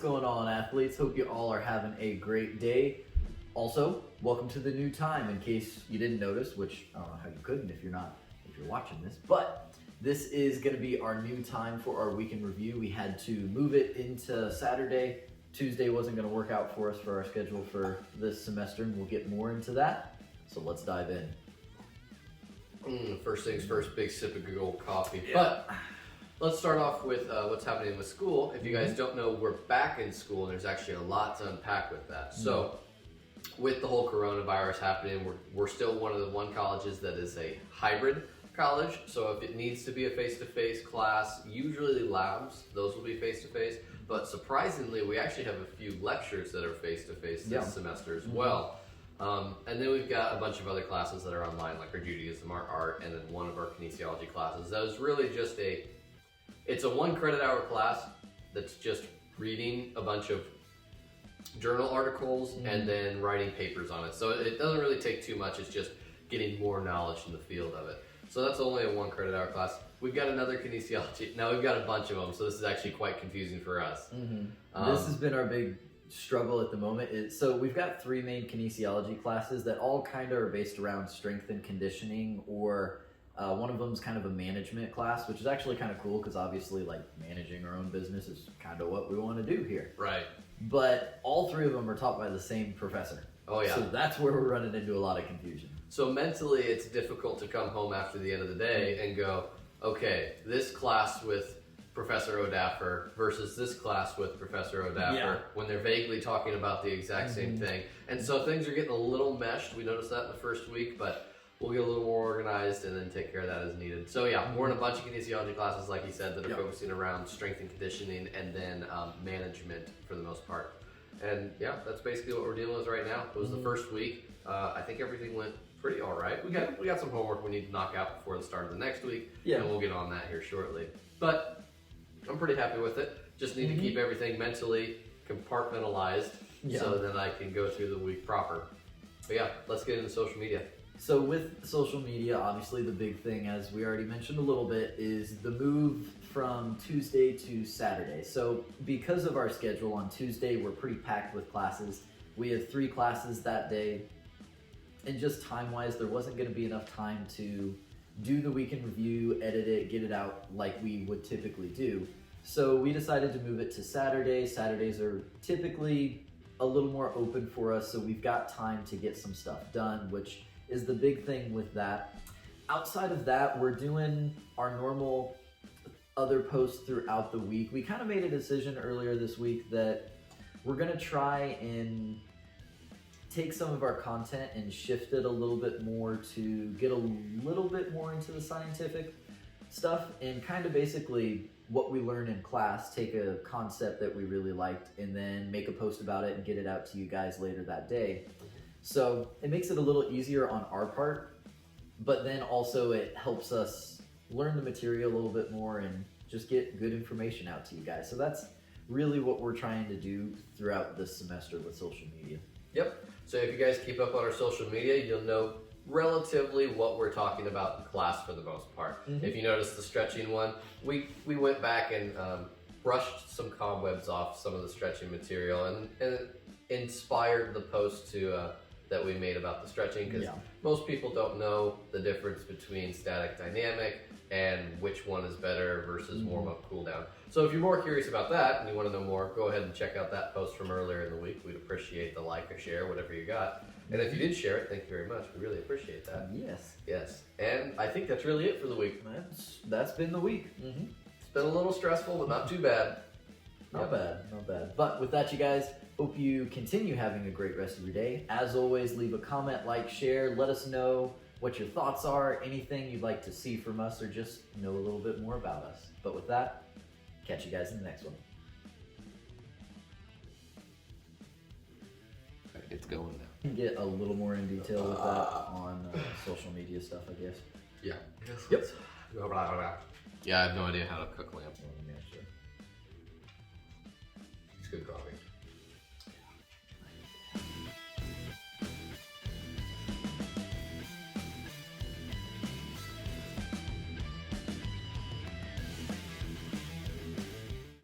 going on, athletes? Hope you all are having a great day. Also, welcome to the new time, in case you didn't notice, which I don't know how you couldn't if you're watching this, but this is going to be our new time for our week in review. We had to move it into Saturday. Tuesday wasn't going to work out for us for our schedule for this semester, and we'll get more into that. So let's dive in. First things first, big sip of good old coffee. Yeah. But let's start off with what's happening with school. If you guys don't know, we're back in school, and there's actually a lot to unpack with that. So with the whole coronavirus happening, we're still one of the colleges that is a hybrid college. So if it needs to be a face-to-face class, usually labs, those will be face-to-face. But surprisingly, we actually have a few lectures that are face-to-face this semester as well. And then we've got a bunch of other classes that are online, like our Judaism, our art, and then one of our kinesiology classes. That is really just it's a 1 credit hour class that's just reading a bunch of journal articles and then writing papers on it. So it doesn't really take too much. It's just getting more knowledge in the field of it. So that's only a 1 credit hour class. We've got another kinesiology. Now we've got a bunch of them, so this is actually quite confusing for us. This has been our big struggle at the moment. So we've got 3 main kinesiology classes that all kind of are based around strength and conditioning, or one of them is kind of a management class, which is actually kind of cool because obviously like managing our own business is kind of what we want to do here. Right. But all 3 of them are taught by the same professor. Oh yeah. So that's where we're running into a lot of confusion. So mentally, it's difficult to come home after the end of the day and go, okay, this class with Professor O'Daffer versus this class with Professor O'Daffer, when they're vaguely talking about the exact same thing. And so things are getting a little meshed. We noticed that in the first week, but we'll get a little more organized and then take care of that as needed. So yeah, we're in a bunch of kinesiology classes, like you said, that are focusing around strength and conditioning and then management for the most part. And yeah, that's basically what we're dealing with right now. It was the first week. I think everything went pretty all right. We got some homework we need to knock out before the start of the next week, and we'll get on that here shortly. But I'm pretty happy with it. Just need to keep everything mentally compartmentalized so that I can go through the week proper. But yeah, let's get into social media. So with social media, obviously the big thing, as we already mentioned a little bit, is the move from Tuesday to Saturday. So because of our schedule on Tuesday, we're pretty packed with classes. We have 3 classes that day. And just time-wise, there wasn't going to be enough time to do the weekend review, edit it, get it out like we would typically do. So we decided to move it to Saturday. Saturdays are typically a little more open for us, so we've got time to get some stuff done, which is the big thing with that. Outside of that, we're doing our normal other posts throughout the week. We kind of made a decision earlier this week that we're going to try and take some of our content and shift it a little bit more to get a little bit more into the scientific stuff, and kind of basically what we learn in class, take a concept that we really liked and then make a post about it and get it out to you guys later that day. So it makes it a little easier on our part, but then also it helps us learn the material a little bit more and just get good information out to you guys. So that's really what we're trying to do throughout this semester with social media. Yep. So if you guys keep up on our social media, you'll know relatively what we're talking about in class for the most part. If you notice the stretching one, we went back and brushed some cobwebs off some of the stretching material and inspired the post to that we made about the stretching, because most people don't know the difference between static dynamic and which one is better versus warm-up cool-down. So if you're more curious about that and you want to know more, go ahead and check out that post from earlier in the week. We'd appreciate the like or share, whatever you got. And if you did share it, thank you very much. We really appreciate that. Yes. And I think that's really it for the week. That's been the week. It's been a little stressful, but not too bad. Not bad. But with that, you guys, hope you continue having a great rest of your day. As always, leave a comment, like, share. Let us know what your thoughts are, anything you'd like to see from us, or just know a little bit more about us. But with that, catch you guys in the next one. It's going now. You can get a little more in detail with that on social media stuff, I guess. Yeah. Yep. Yeah, I have no idea how to cook lamb. It's good coffee.